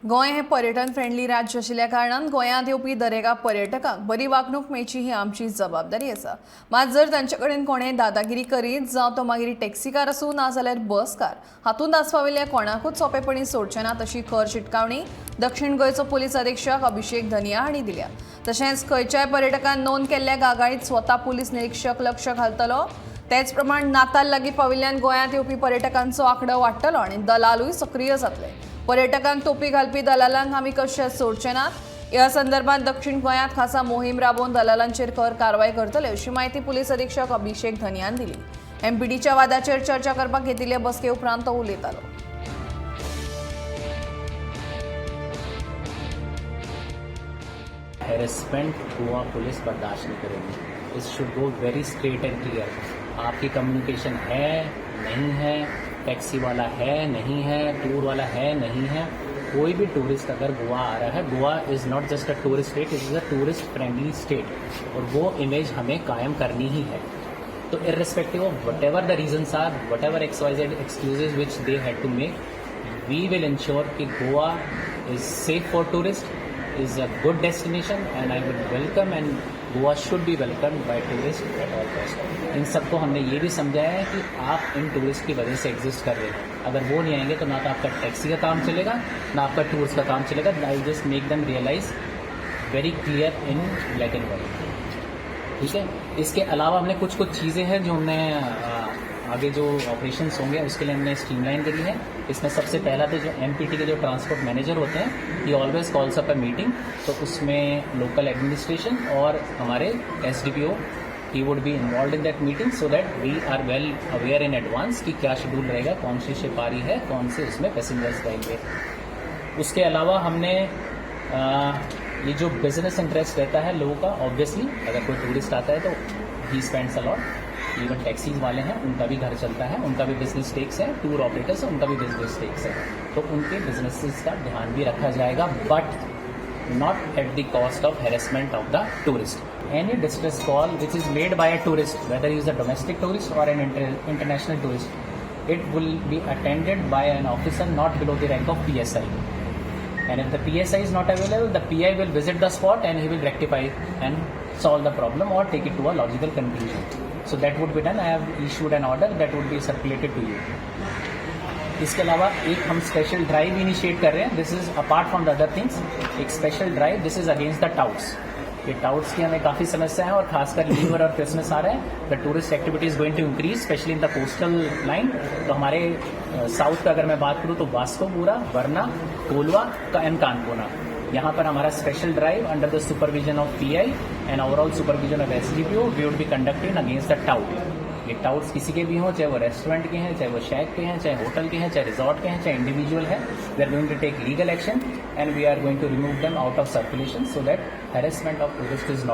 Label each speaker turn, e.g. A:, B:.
A: गोंय हे पर्यटन फ्रेंडली राज्य आशिल्ल्या कारणान गोंयांत येवपी दरेका पर्यटकांक बरी वागणूक मेळची ही आमची जबाबदारी आसा। मात जर तांचे कडेन कोणेंय दादागिरी करीत जावं तो मागीर टॅक्सीकार आसूं ना जाल्यार बसकार हातूंत आस्पाविल्ल्या कोणाकूच सोंपेपणी सोडचे ना तशी खर शिटकावणी दक्षिण गोंयचो पुलीस अधीक्षक अभिषेक धनिया हांणी दिल्या। तशेंच खंयच्याय पर्यटकान नोंद केल्ल्या गागाळीत स्वता पुलीस निरीक्षक लक्ष घालतलो। तेच प्रमाण नाताल लागीं पाविल्ल्यान गोंयांत येवपी पर्यटकांचो आंकडो वाडटलो आनी दलालूय सक्रीय जातले। पर्यटकांक तोपी घालपी दलालांक आमी कशेच सोडचे नात। ह्या संदर्भात दक्षिण गोंयांत खासा मोहीम राबोवन दलालांचेर खर कारवाय करतले अशी माहिती पुलीस अधीक्षक अभिषेक धनियान दिली। एमपीडीच्या वादाचेर चर्चा करपाक घेतिल्ले बसके उपरांत तो उलयतालो।
B: हैरेसमेंट गोवा पुलिस बर्दाश्त नहीं करेगी। It should go very straight and clear. आपकी कम्युनिकेशन है नहीं है, टैक्सी वाला है नहीं है, टूर वाला है नहीं है, कोई भी टूरिस्ट अगर गोवा आ रहा है, Goa is not just a tourist state, it is a tourist friendly state और वो इमेज हमें कायम करनी ही है। तो irrespective of whatever the reasons are, whatever XYZ excuses which they had to make, we will ensure कि Goa is safe for tourist, is a good destination and I would welcome and Goa should be welcomed by tourists at all cost। इन सबको हमने ये भी समझाया है कि आप इन tourist की वजह से एग्जिस्ट कर रहे हैं। अगर वो नहीं आएंगे तो ना तो आपका टैक्सी का काम चलेगा ना आपका टूर्स का काम चलेगा। I just make them realise very clear in black and white. ठीक है, इसके अलावा हमने कुछ चीज़ें हैं जो हमने आगे जो ऑपरेशंस होंगे उसके लिए हमने स्ट्रीमलाइन करी है। इसमें सबसे पहला तो जो MPT के जो ट्रांसपोर्ट मैनेजर होते हैं, ये always calls up a meeting, तो उसमें लोकल एडमिनिस्ट्रेशन और हमारे SDPO he would be involve in that meeting so that we are well aware in advance कि क्या शेड्यूल रहेगा, कौन सी शिप आ रही है, कौन से उसमें पैसेंजर्स रहेंगे। उसके अलावा हमने ये जो बिजनेस इंटरेस्ट रहता है लोगों का, ऑब्वियसली अगर कोई टूरिस्ट आता है तो he spends a lot. Even taxis वाले हैं उनका भी घर चलता है, उनका भी बिजनेस स्टेक्स है, टूर ऑपरेटर्स है उनका भी बिजनेस स्टेक्स है, तो उनके बिजनेसेस का ध्यान भी रखा जाएगा, but not at the cost of harassment of the tourist. Any distress call which is made by a tourist, whether he is a domestic tourist or an international tourist, it will be attended by an officer not below the rank of PSI, and if the PSI is not available, the PI will visit the spot and he will rectify and solve the problem or take it to a logical conclusion. So that would be done. I have issued an order that would be circulated to you. इसके अलावा एक हम special drive initiate कर रहे हैं। This is apart from the other things, एक special drive, this is against the touts. ये touts की हमें काफ़ी समस्या है और खासकर न्यू ईयर और क्रिसमस आ रहा है, the tourist activity is going to increase specially in the coastal line. तो हमारे साउथ का अगर मैं बात करूँ तो वास्कोपुरा, वरना, कोलवा एंड कानकोना, यहाँ पर हमारा special drive under the supervision of PI and overall supervision of SDPO we would be conducting against the tout. ये टाउट्स किसी के भी हों, चाहे वो रेस्टोरेंट के हैं, चाहे वो शैक के हैं, चाहे होटल के हैं, चाहे रिजॉर्ट के हैं, चाहे इंडिविजुअल है, we are going to take legal action and we are going to remove them out of circulation so that harassment of tourist is not